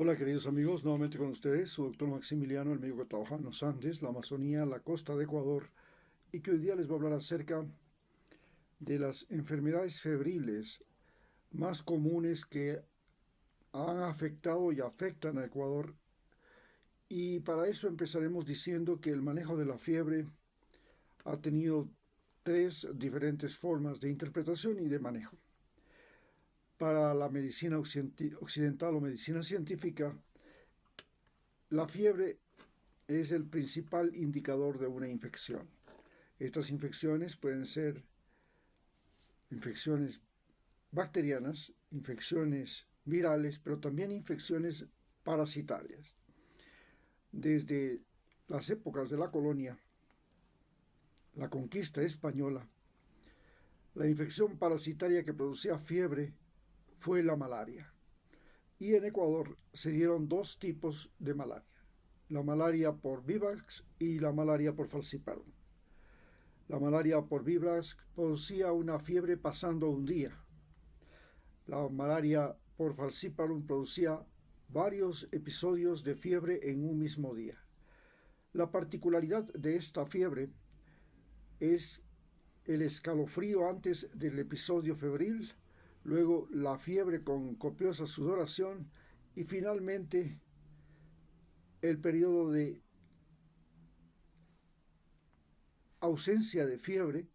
Hola queridos amigos, nuevamente con ustedes, su doctor Maximiliano, el médico que trabaja en los Andes, la Amazonía, la costa de Ecuador, y que hoy día les voy a hablar acerca de las enfermedades febriles más comunes que han afectado y afectan a Ecuador. Y para eso empezaremos diciendo que el manejo de la fiebre ha tenido tres diferentes formas de interpretación y de manejo. Para la medicina occidental o medicina científica, la fiebre es el principal indicador de una infección. Estas infecciones pueden ser infecciones bacterianas, infecciones virales, pero también infecciones parasitarias. Desde las épocas de la colonia, la conquista española, la infección parasitaria que producía fiebre fue la malaria. Y en Ecuador se dieron dos tipos de malaria: la malaria por vivax y la malaria por falciparum. La malaria por vivax producía una fiebre pasando un día. La malaria por falciparum producía varios episodios de fiebre en un mismo día. La particularidad de esta fiebre es el escalofrío antes del episodio febril, luego la fiebre con copiosa sudoración y finalmente el periodo de ausencia de fiebre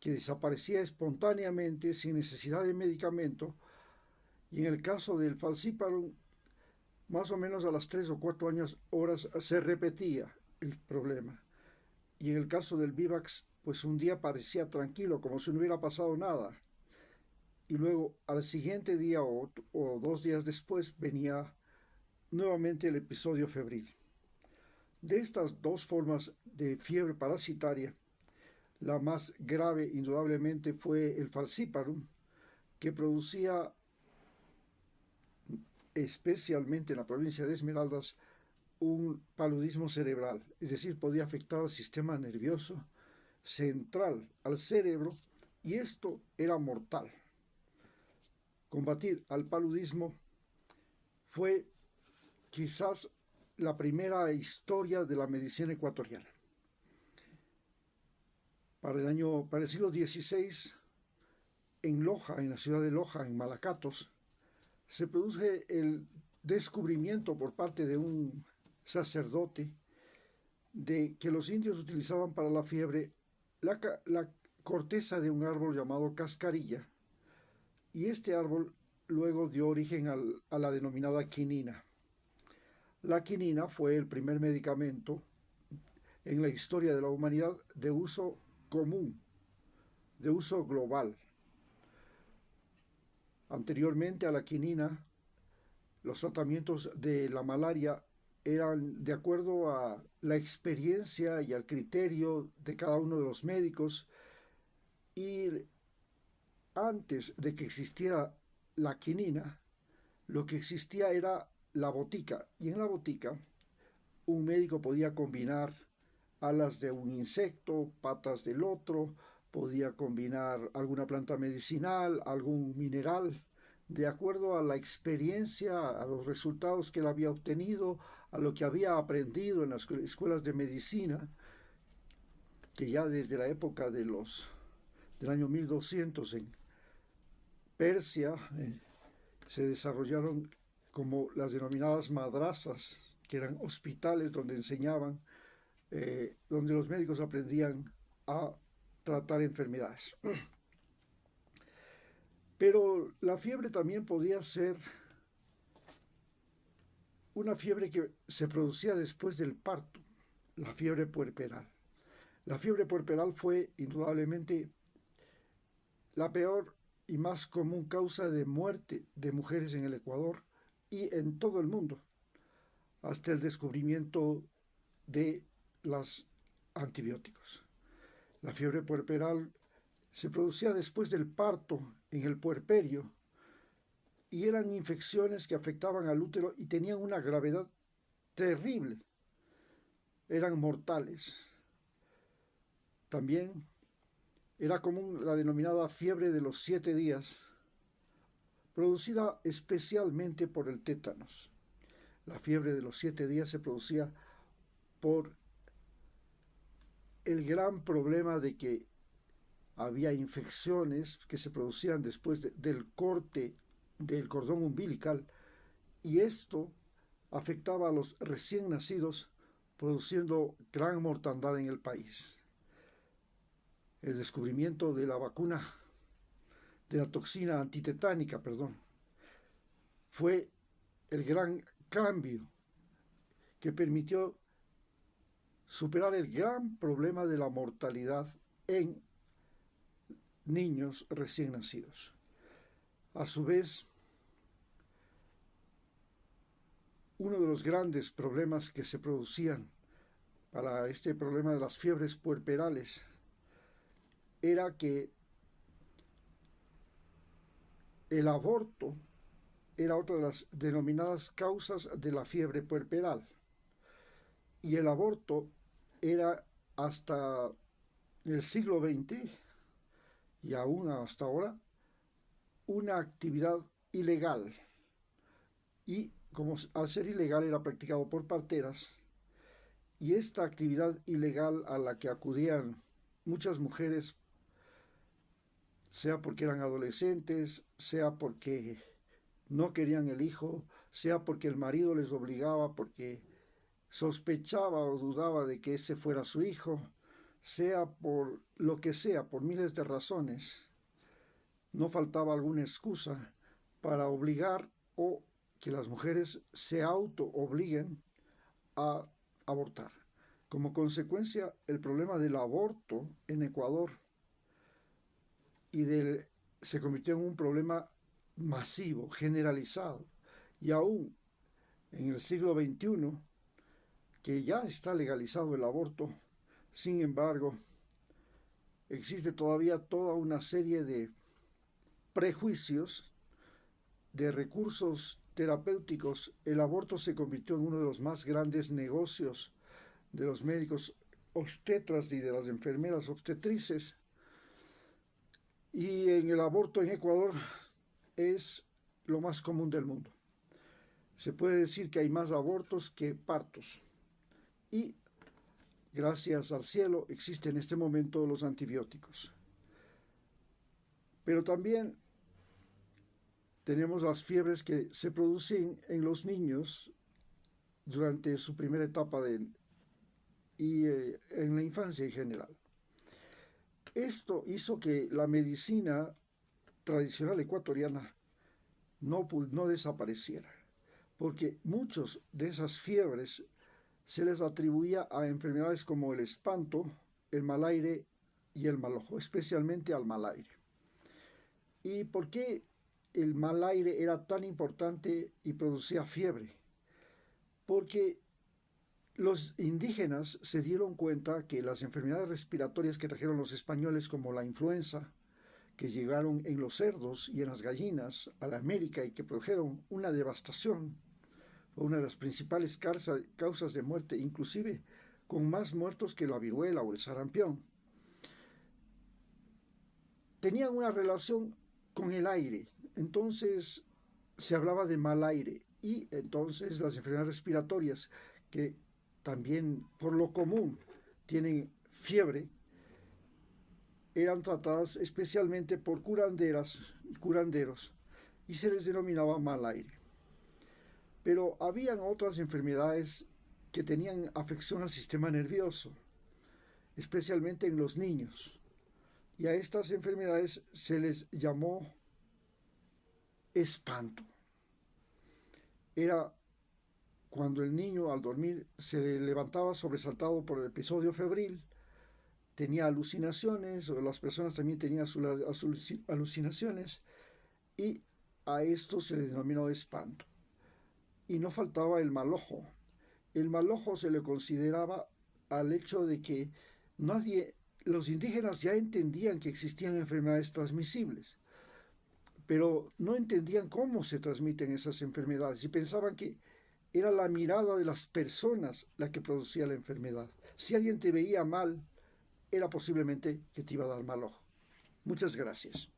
que desaparecía espontáneamente sin necesidad de medicamento, y en el caso del falciparum más o menos a las 3 o 4 horas se repetía el problema. Y en el caso del Vivax, pues un día parecía tranquilo, como si no hubiera pasado nada. Y luego al siguiente día o 2 días después venía nuevamente el episodio febril. De estas dos formas de fiebre parasitaria, la más grave indudablemente fue el falciparum, que producía especialmente en la provincia de Esmeraldas un paludismo cerebral, es decir, podía afectar al sistema nervioso central, al cerebro, y esto era mortal. Combatir al paludismo fue quizás la primera historia de la medicina ecuatoriana. Para el siglo XVI, en Loja, en la ciudad de Loja, en Malacatos, se produce el descubrimiento por parte de un sacerdote de que los indios utilizaban para la fiebre la corteza de un árbol llamado cascarilla, y este árbol luego dio origen a la denominada quinina. La quinina fue el primer medicamento en la historia de la humanidad de uso común, de uso global. Anteriormente a la quinina, los tratamientos de la malaria eran de acuerdo a la experiencia y al criterio de cada uno de los médicos, y antes de que existiera la quinina, lo que existía era la botica, y en la botica un médico podía combinar alas de un insecto, patas del otro, podía combinar alguna planta medicinal, algún mineral, de acuerdo a la experiencia, a los resultados que él había obtenido, a lo que había aprendido en las escuelas de medicina, que ya desde la época del año 1200 en Persia se desarrollaron como las denominadas madrasas, que eran hospitales donde enseñaban, donde los médicos aprendían a tratar enfermedades. Pero la fiebre también podía ser una fiebre que se producía después del parto, la fiebre puerperal. La fiebre puerperal fue indudablemente la peor y más común causa de muerte de mujeres en el Ecuador y en todo el mundo, hasta el descubrimiento de los antibióticos. La fiebre puerperal se producía después del parto, en el puerperio, y eran infecciones que afectaban al útero y tenían una gravedad terrible, eran mortales. También era común la denominada fiebre de los 7 días, producida especialmente por el tétanos. La fiebre de los 7 días se producía por el gran problema de que había infecciones que se producían después del corte del cordón umbilical, y esto afectaba a los recién nacidos, produciendo gran mortandad en el país. El descubrimiento de la vacuna, de la toxina antitetánica, fue el gran cambio que permitió superar el gran problema de la mortalidad en niños recién nacidos. A su vez, uno de los grandes problemas que se producían para este problema de las fiebres puerperales era que el aborto era otra de las denominadas causas de la fiebre puerperal. Y el aborto era hasta el siglo XX y aún hasta ahora una actividad ilegal. Y como al ser ilegal era practicado por parteras, y esta actividad ilegal a la que acudían muchas mujeres, sea porque eran adolescentes, sea porque no querían el hijo, sea porque el marido les obligaba, porque sospechaba o dudaba de que ese fuera su hijo, sea por lo que sea, por miles de razones, no faltaba alguna excusa para obligar o que las mujeres se auto-obliguen a abortar. Como consecuencia, el problema del aborto en Ecuador se convirtió en un problema masivo, generalizado, y aún en el siglo XXI, que ya está legalizado el aborto, sin embargo, existe todavía toda una serie de prejuicios, de recursos terapéuticos. El aborto se convirtió en uno de los más grandes negocios de los médicos obstetras y de las enfermeras obstetrices. Y en el aborto en Ecuador es lo más común del mundo. Se puede decir que hay más abortos que partos. Y gracias al cielo existen en este momento los antibióticos. Pero también tenemos las fiebres que se producen en los niños durante su primera etapa y en la infancia en general. Esto hizo que la medicina tradicional ecuatoriana no desapareciera, porque muchos de esas fiebres se les atribuía a enfermedades como el espanto, el mal aire y el mal ojo, especialmente al mal aire. ¿Y por qué el mal aire era tan importante y producía fiebre? Porque los indígenas se dieron cuenta que las enfermedades respiratorias que trajeron los españoles, como la influenza, que llegaron en los cerdos y en las gallinas a la América y que produjeron una devastación, fue una de las principales causas de muerte, inclusive con más muertos que la viruela o el sarampión, tenían una relación con el aire. Entonces se hablaba de mal aire, y entonces las enfermedades respiratorias, que también por lo común tienen fiebre, eran tratadas especialmente por curanderas y curanderos, y se les denominaba mal aire. Pero habían otras enfermedades que tenían afección al sistema nervioso, especialmente en los niños, y a estas enfermedades se les llamó espanto. Era cuando el niño al dormir se levantaba sobresaltado por el episodio febril, tenía alucinaciones, o las personas también tenían alucinaciones, y a esto se le denominó espanto. Y no faltaba el mal ojo. El mal ojo se le consideraba al hecho de que los indígenas ya entendían que existían enfermedades transmisibles, pero no entendían cómo se transmiten esas enfermedades y pensaban que era la mirada de las personas la que producía la enfermedad. Si alguien te veía mal, era posiblemente que te iba a dar mal ojo. Muchas gracias.